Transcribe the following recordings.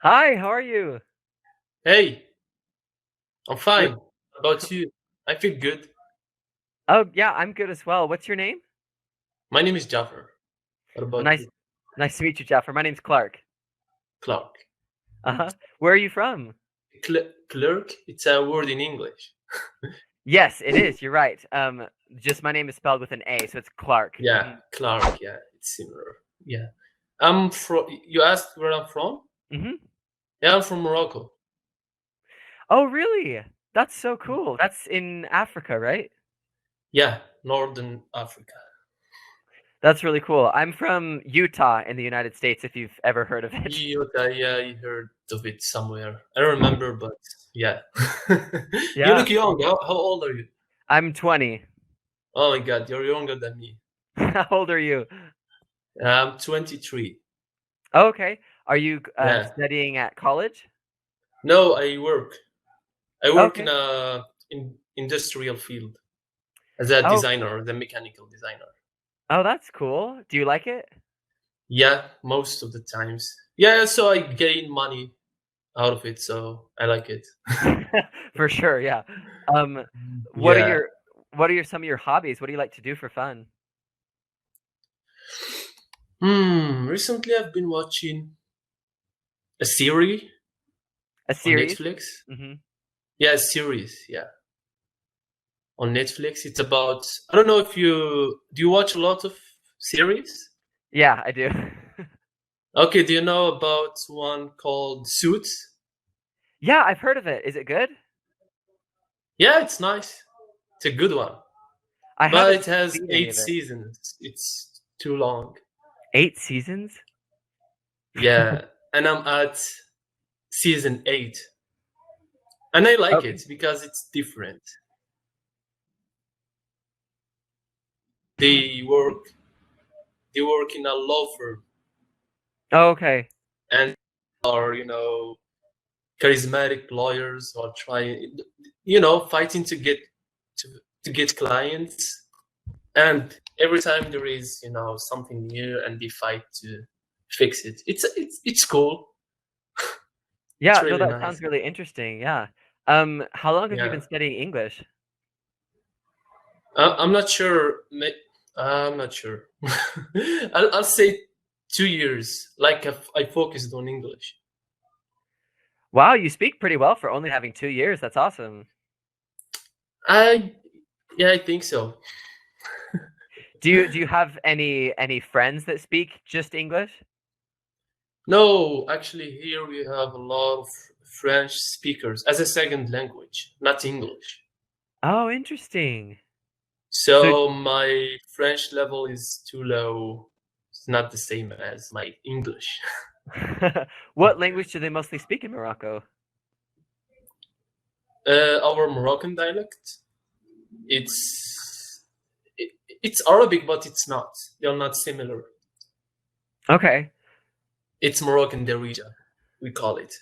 Hi, how are you? Hey, I'm What? fine. How about you? I feel good. Oh, yeah, I'm good as well. What's your name? My name is Jaffer. What Oh, about nice, you? nice to meet you, Jaffer. My name's Clark. Clark. Uh-huh. Where are you from? Clerk? It's a word in English. Yes, it is. You're right. Just my name is spelled with an A, so it's Clark. Yeah, Clark. Yeah, it's similar. Yeah. I'm from. You asked where I'm from? Mm-hmm. Yeah, I'm from Morocco. Oh, really? That's so cool. That's in Africa, right? Yeah, Northern Africa. That's really cool. I'm from Utah in the United States, if you've ever heard of it. Okay, yeah, you heard of it somewhere. I don't remember, but yeah. You Yeah, look young. How old are you? I'm 20. Oh my God, you're younger than me. How old are you? I'm 23. Oh, okay. Are you Yeah. studying at college? No, I work. I work in Okay. a industrial field as a Oh, designer, the mechanical designer. oh, that's cool. Do you like it? Yeah, most of the times. Yeah, so I gain money out of it, so I like it. For sure, yeah. Um, what are Yeah. your what are some of your hobbies? What do you like to do for fun? Recently I've been watching a series A on series? Netflix. Hmm. Yeah, a series, yeah, on Netflix. It's about, I don't know if you do you watch a lot of series? Yeah, I do. Okay, do you know about one called Suits? Yeah, I've heard of it. Is it good? Yeah, it's nice. It's a good one. I But haven't it has seen any eight of it. seasons. It's too long. 8 seasons? Yeah, and I'm at season 8, and I like Okay. it because it's different. They work. They work in a law firm Oh, okay. and are charismatic lawyers who are trying, fighting to to get clients. And every time there is something new, and they fight to fix it. It's cool. It's Yeah, no, really that nice. sounds really interesting. Yeah. How long have you been Yeah. studying English? I'm not sure. I'm not sure. I'll say 2 years. Like I focused on English. Wow, you speak pretty well for only having 2 years. That's awesome. I Yeah, I think so. Do you have any friends that speak just English? No, actually, here we have a lot of French speakers as a second language, not English. Oh, interesting. So So my French level is too low. It's not the same as my English. what language do they mostly speak in Morocco? Our Moroccan dialect, it's it's Arabic, but it's not. They're not similar. Okay. It's Moroccan Darija, we call it.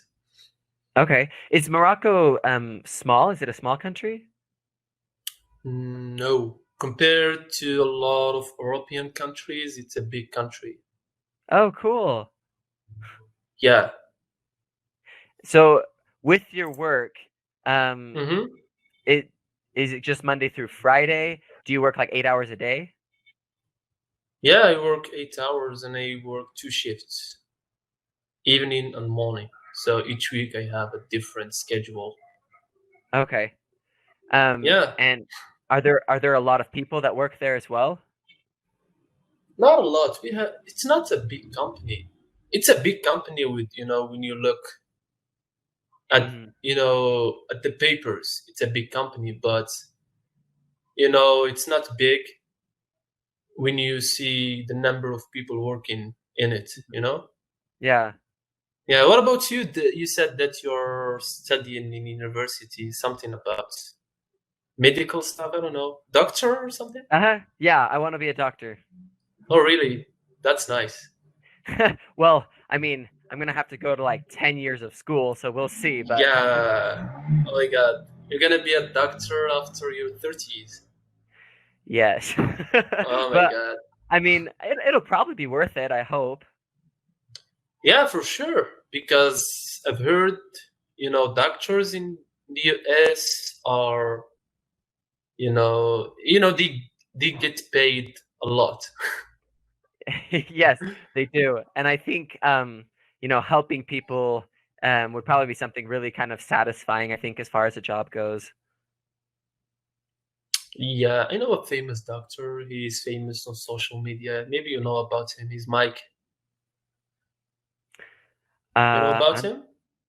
Okay. Is Morocco small? Is it a small country? No, compared to a lot of European countries, it's a big country. Oh, cool. Yeah. So with your work, um hmm it is it just Monday through Friday? Do you work like 8 hours a day? Yeah, I work 8 hours and I work two shifts, evening and morning. So each week I have a different schedule. Okay. Yeah, And are there a lot of people that work there as well? not a lot. It's not a big company. It's a big company with, when you look at, Hmm. at the papers, it's a big company, but it's not big when you see the number of people working in it. Yeah. Yeah, what about you? You said that you're studying in university, something about medical stuff. I don't know, doctor or something. Uh-huh. Yeah, I want to be a doctor. Oh, really? That's nice. Well, I mean, I'm gonna have to go to like 10 years of school, so we'll see, but Yeah. Oh my God, you're gonna be a doctor after your 30s. yes. Oh my But God. I mean, it'll probably be worth it, I hope. Yeah, for sure. because I've heard, doctors in the US are, they get paid a lot. Yes, they do. And I think helping people would probably be something really kind of satisfying, I think, as far as a job goes. Yeah, I know a famous doctor. He's famous on social media. Maybe you know about him. He's Mike. You know about I'm him?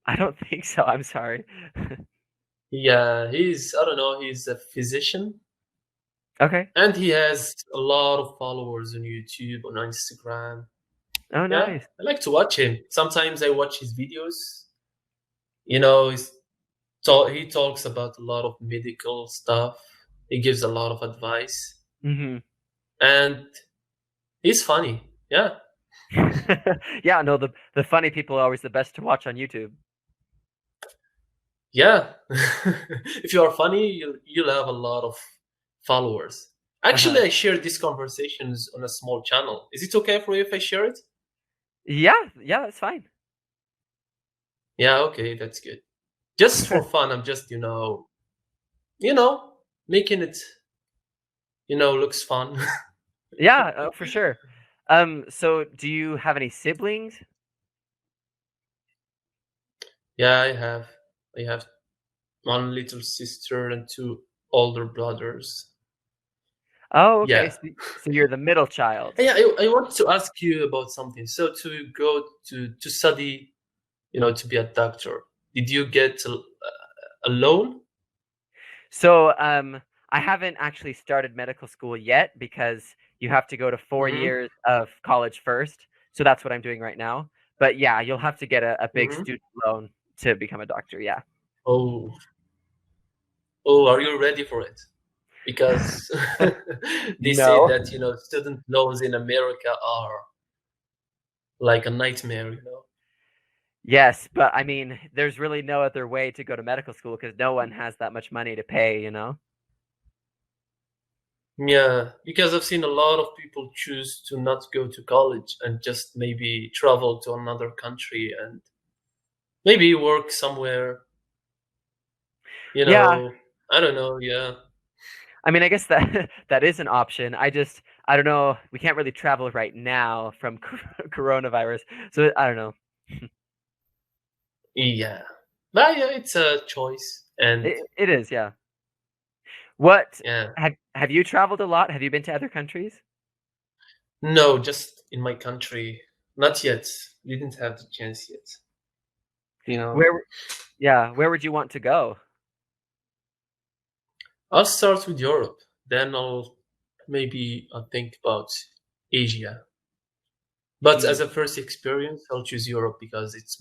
I don't think so. I'm sorry. Yeah, I don't know, he's a physician Okay. and he has a lot of followers on YouTube, on Instagram. Oh, Yeah, nice. I like to watch him. Sometimes I watch his videos. You know, he talks about a lot of medical stuff. He gives a lot of advice Hmm. and he's funny. Yeah. Yeah, no, the funny people are always the best to watch on YouTube. Yeah. If you are funny, you'll have a lot of followers. Actually, Uh-huh. I share these conversations on a small channel. Is it okay for you if I share it? Yeah, yeah, it's fine. Yeah, okay, that's good. Just for fun, I'm just, you know, making it, looks fun. Yeah, for sure. So do you have any siblings? Yeah, I have one little sister and two older brothers. Oh, okay. Yeah. So you're the middle child. Hey, I want to ask you about something. So to go to study, to be a doctor, did you get a loan? So, I haven't actually started medical school yet because you have to go to 4 Mm-hmm. years of college first. So that's what I'm doing right now. But yeah, you'll have to get a big Mm-hmm. student loan to become a doctor. Yeah. Oh, oh, are you ready for it? Because they say No. that, student loans in America are like a nightmare. Yes, but I mean, there's really no other way to go to medical school because no one has that much money to pay, you know? Yeah, because I've seen a lot of people choose to not go to college and just maybe travel to another country and maybe work somewhere, you Yeah, know, I don't know, yeah. I mean, I guess that that is an option. I don't know. We can't really travel right now from coronavirus, so I don't know. Yeah. But yeah, it's a choice and It is, yeah. What yeah. have you traveled a lot? Have you been to other countries? No, just in my country. Not yet. Didn't have the chance yet. You know. Where, yeah, where would you want to go? I'll start with Europe. Then I'll think about Asia. But Mm, as a first experience, I'll choose Europe because it's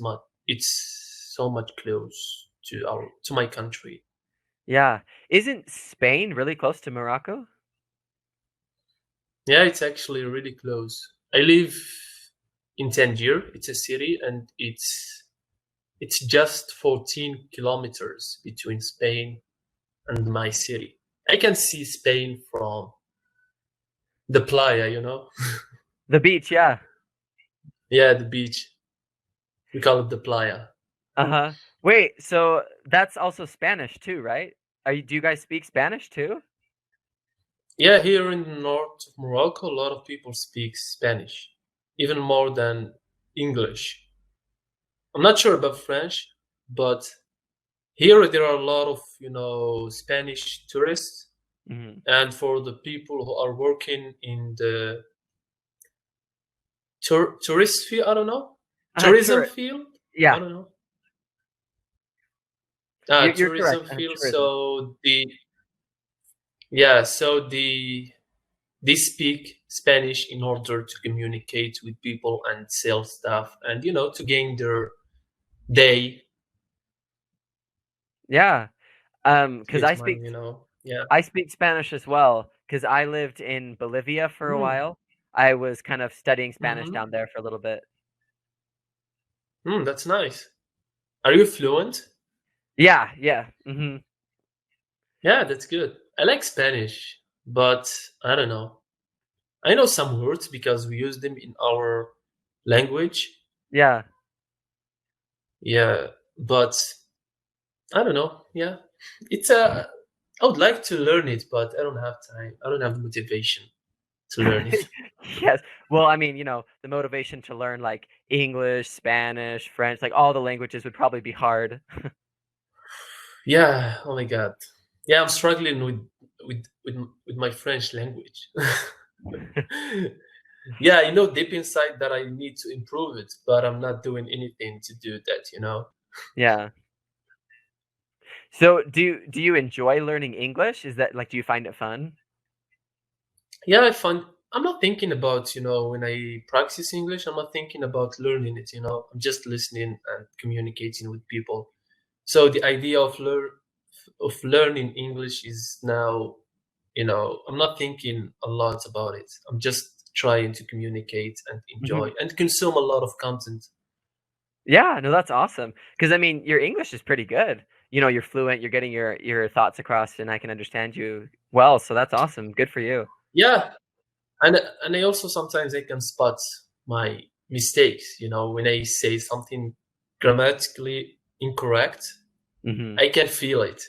so much close to my country. yeah. Isn't Spain really close to Morocco? Yeah, it's actually really close. I live in Tangier. It's a city, and it's just 14 kilometers between Spain and my city. I can see Spain from the playa. The beach, yeah. Yeah, the beach. We call it the playa. Uh-huh. Wait, so that's also Spanish too, right? Do you guys speak Spanish too? Yeah, here in the north of Morocco, a lot of people speak Spanish, even more than English. I'm not sure about French, but here there are a lot of, Spanish tourists. Hmm. And for the people who are working in the tourist field, I don't know, tourism Tour field, I Yeah, don't know. you're correct. Tourism field. Tourism. So they speak Spanish in order to communicate with people and sell stuff and to gain their day Yeah. to Because get money. Yeah. I speak Spanish as well. Because I lived in Bolivia for a Mm. while. I was kind of studying Spanish Hmm. down there for a little bit. That's nice. Are you fluent? Yeah, yeah. Hmm. Yeah, that's good. I like Spanish, but I don't know. I know some words because we use them in our language, Yeah. Yeah, but I don't know. Yeah, it's a. I would like to learn it, but I don't have time. I don't have the motivation to learn it. Yes. Well, I mean, the motivation to learn like English, Spanish, French, like all the languages would probably be hard. Yeah. Oh my God. Yeah, I'm struggling with my French language. Yeah, deep inside that I need to improve it, but I'm not doing anything to do that. Yeah. So do you enjoy learning English? Is that like do you find it fun? Yeah, I'm not thinking about, when I practice English, I'm not thinking about learning it. I'm just listening and communicating with people. So the idea of learning English is now, I'm not thinking a lot about it. I'm just trying to communicate and enjoy Mhm. and consume a lot of content. Yeah, no, that's awesome. Because I mean, your English is pretty good. You're fluent, you're getting your thoughts across, and I can understand you well, so that's awesome. Good for you. Yeah, and I also sometimes I can spot my mistakes, when I say something grammatically incorrect, Hmm. I can feel it.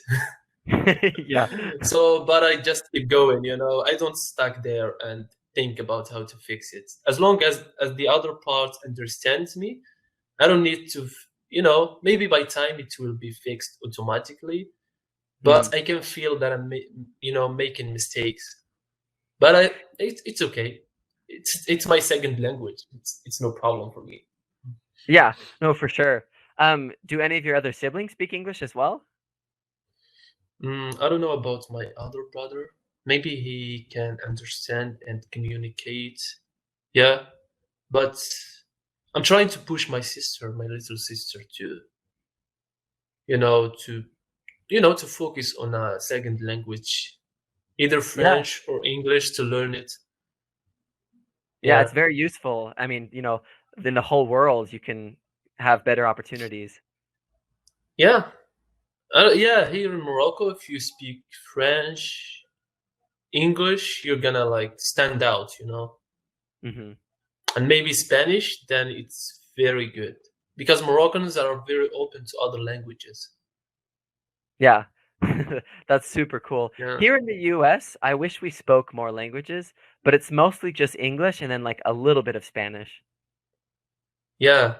Yeah. So, but I just keep going. I don't stuck there and think about how to fix it. As long as the other part understands me, I don't need to, maybe by time it will be fixed automatically, Hmm. but I can feel that I'm making mistakes. But it's okay. It's my second language. It's no problem for me. Yeah, no, for sure. Do any of your other siblings speak English as well? I don't know about my other brother. Maybe he can understand and communicate. Yeah, but I'm trying to push my little sister, to you know to to focus on a second language, either Yeah. French or English, to learn it. Yeah, Yeah, it's very useful. I mean, in the whole world, you can have better opportunities. yeah, yeah. Here in Morocco, if you speak French, English, you're gonna like stand out. Hmm. And maybe Spanish, then it's very good because Moroccans are very open to other languages. Yeah. That's super cool. Yeah, Here in the US, I wish we spoke more languages, but it's mostly just English and then like a little bit of Spanish. yeah.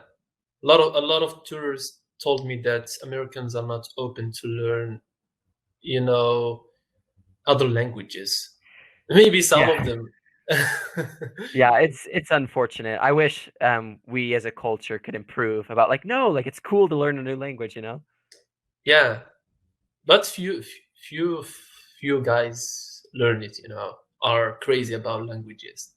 A lot of tourists told me that Americans are not open to learn, you know, other languages. Maybe some Yeah. of them. Yeah, it's unfortunate. I wish we as a culture could improve about like no, like it's cool to learn a new language. Yeah, but few few guys learn it, are crazy about languages.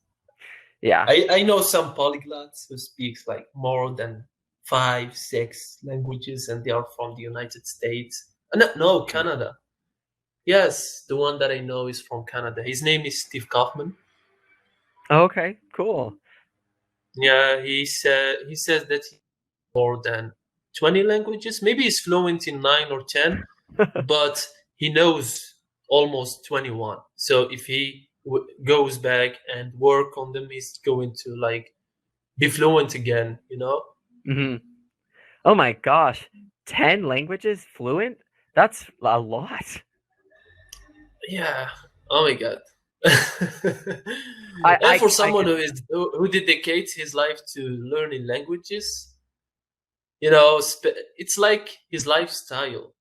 Yeah. I know some polyglots who speaks like more than 5, 6 languages, and they are from the United States. No, Mhm. Canada. Yes, the one that I know is from Canada. His name is Steve Kaufman. Okay, cool. Yeah, he says that he more than 20 languages. Maybe he's fluent in 9 or 10, but he knows almost 21. So if he goes back and work on them, he's going to like be fluent again. Hmm. Oh my gosh. 10 languages fluent? That's a lot. Yeah. Oh my God. I And I for I someone could. who dedicates his life to learning languages, it's like his lifestyle.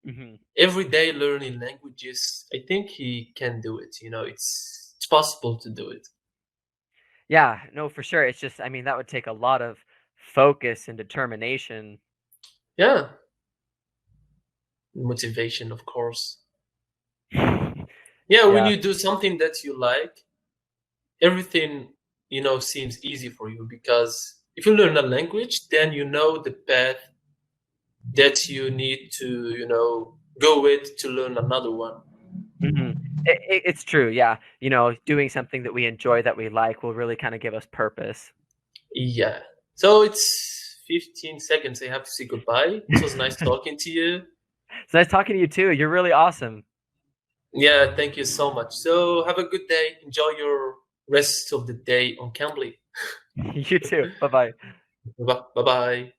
Mhm. Every day learning languages. I think he can do it. It's possible to do it. Yeah, no, for sure. It's just I mean that would take a lot of focus and determination. Yeah. Motivation, of course. Yeah, when Yeah. you do something that you like, everything seems easy for you, because if you learn a language, then you know the path that you need to go with to learn another one. Hmm. It's true. Yeah. Doing something that we enjoy, that we like, will really kind of give us purpose. Yeah, so it's 15 seconds. I have to say goodbye. It was nice talking to you. It's nice talking to you too. You're really awesome. Yeah, thank you so much. So have a good day. Enjoy your rest of the day on Cambly. You too. Bye bye. Bye bye.